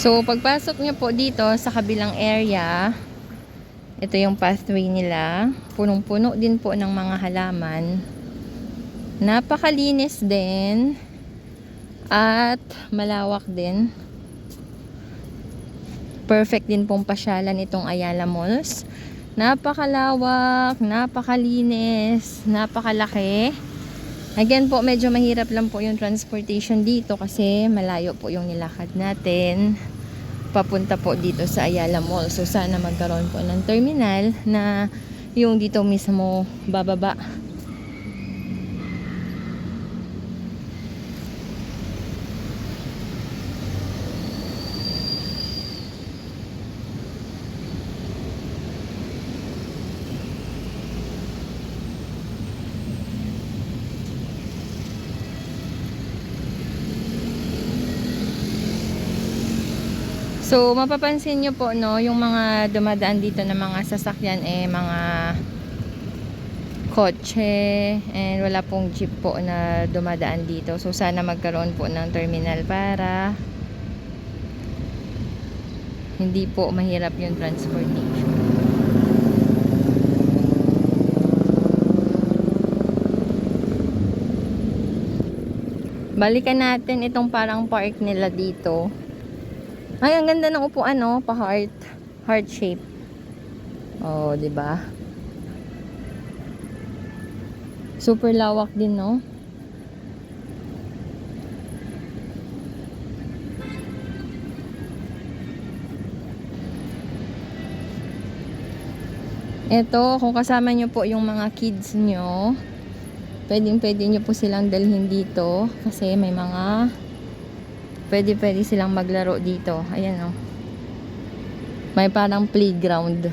So, pagpasok niyo po dito sa kabilang area, ito yung pathway nila. Punong-puno din po ng mga halaman. Napakalinis din. At malawak din. Perfect din pong pasyalan itong Ayala Malls. Napakalawak, napakalinis, napakalaki. Again po, medyo mahirap lang po yung transportation dito kasi malayo po yung nilakad natin papunta po dito sa Ayala Mall. So sana magkaroon po ng terminal na yung dito mismo bababa. So, mapapansin nyo po, no, yung mga dumadaan dito na mga sasakyan, mga kotse, and wala pong jeep po na dumadaan dito. So, sana magkaroon po ng terminal para hindi po mahirap yung transportation. Balikan natin itong parang park nila dito. Ay, ang ganda ng upuan, no? Pa-heart. Heart shape. Oh, 'di ba? Super lawak din, no? Ito, kung kasama nyo po yung mga kids nyo, pwede nyo po silang dalhin dito kasi may mga pwede silang maglaro dito. Ayan, oh. May parang playground.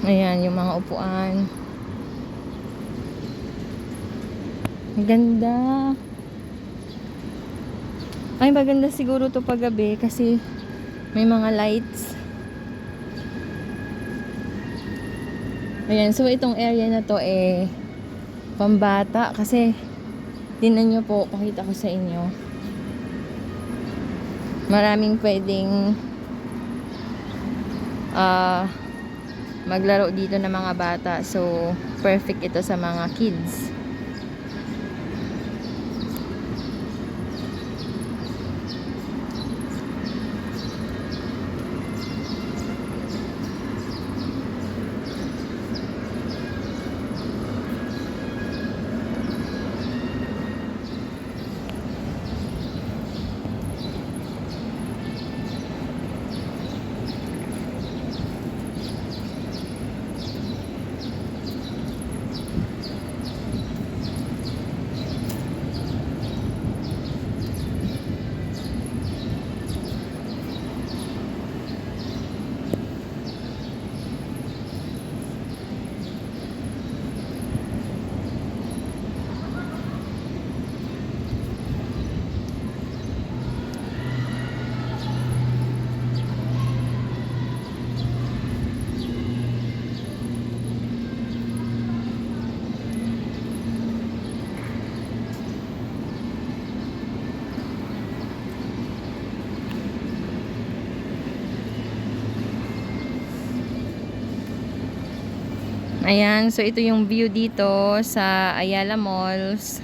Ayan, yung mga upuan. Ang ganda. Ay, maganda siguro to paggabi kasi may mga lights. Ayan, so itong area na to pambata kasi tingnan nyo po, pakita ko sa inyo. Maraming pwedeng maglaro dito ng mga bata. So, perfect ito sa mga kids. Ayan, so ito yung view dito sa Ayala Malls.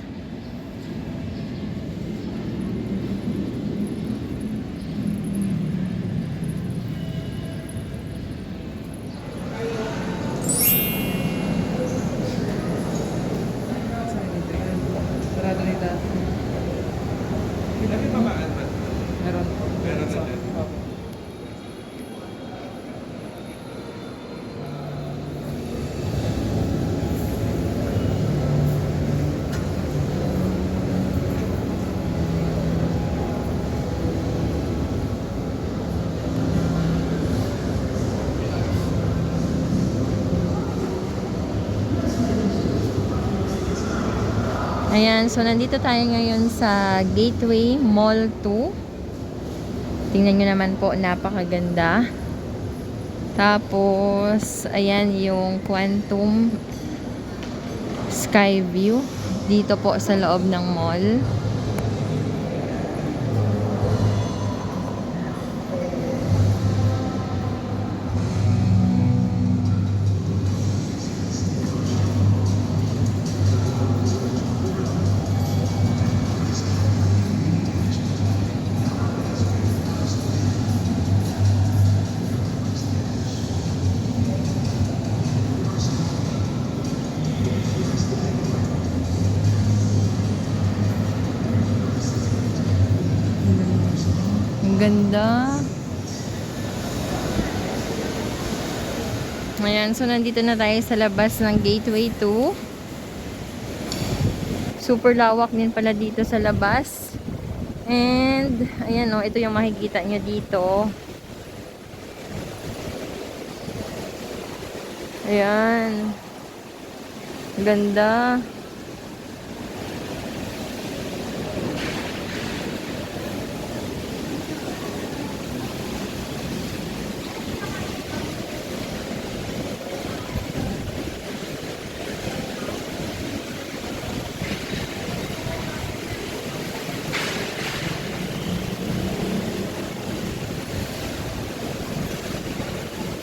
Sarado nila. Ilan yung pamaan ba? Meron. Meron na din. Opo. Ayan, so nandito tayo ngayon sa Gateway Mall 2. Tingnan nyo naman po, napakaganda. Tapos, ayan yung Quantum Skyview. Dito po sa loob ng mall. Ang ganda. Ayan, so nandito na tayo sa labas ng Gateway 2. Super lawak din pala dito sa labas. And, ayan o, ito yung makikita nyo dito. Ayan. Ganda.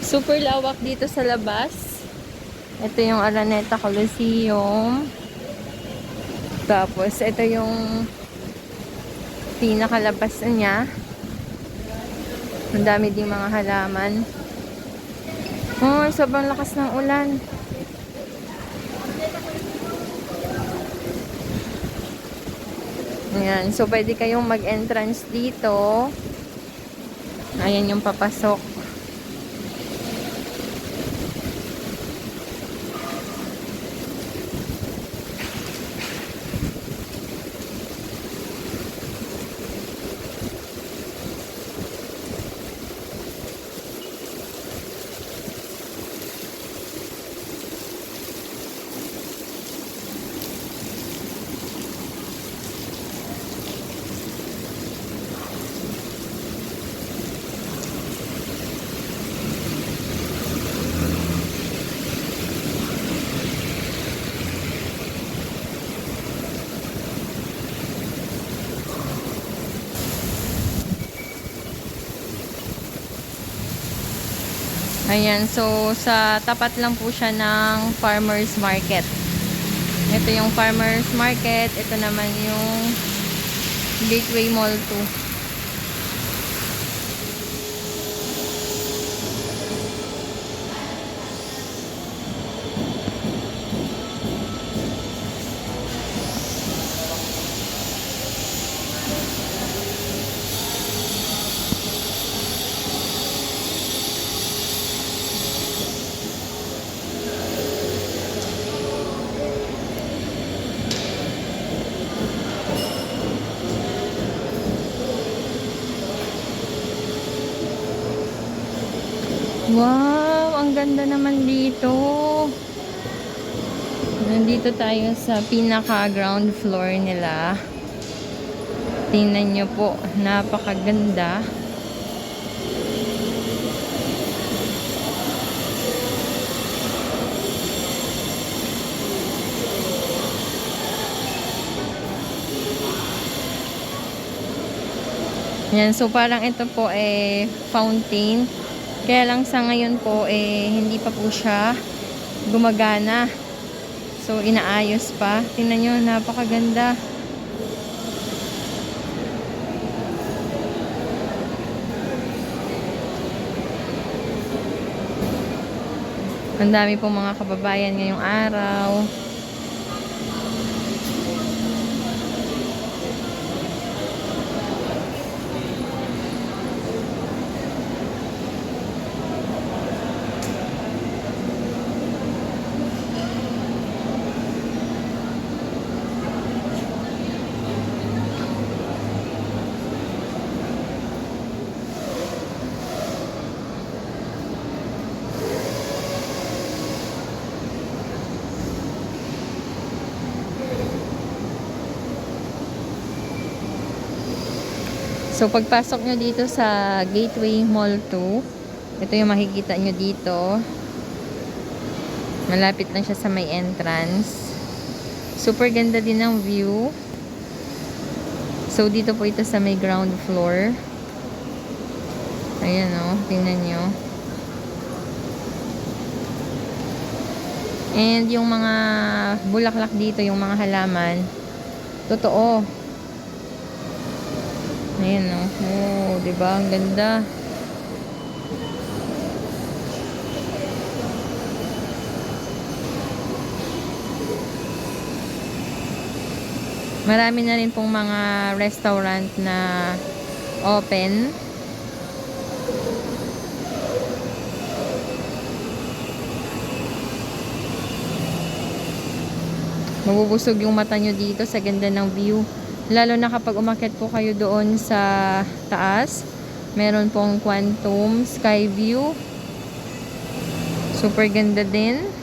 Super lawak dito sa labas. Ito yung Araneta Coliseum. Tapos, ito yung pinakalabas niya. Ang dami ding mga halaman. Oh, sobrang lakas ng ulan. Ayan. So, pwede kayong mag-entrance dito. Ayan yung papasok. Ayan, so sa tapat lang po siya ng Farmers Market. Ito yung Farmers Market, ito naman yung Gateway Mall 2. Wow, ang ganda naman dito. Nandito tayo sa pinaka ground floor nila. Tingnan nyo po, napakaganda. Yan, so parang ito po fountain. Kaya lang sa ngayon po hindi pa po siya gumagana. So inaayos pa. Tingnan nyo, napakaganda. Ang dami pong mga kababayan ngayong araw. So, pagpasok nyo dito sa Gateway Mall 2, Ito yung makikita nyo dito. Malapit lang siya sa may entrance. Super ganda din ng view. So, dito po ito sa may ground floor. Ayan o, tingnan nyo. And yung mga bulaklak dito, yung mga halaman, totoo. Ayan o. Oh, diba? Ang ganda. Marami na rin pong mga restaurant na open. Mabubusog yung mata nyo dito sa ganda ng view. Lalo na kapag umakyat po kayo doon sa taas. Meron pong Quantum Sky View. Super ganda din.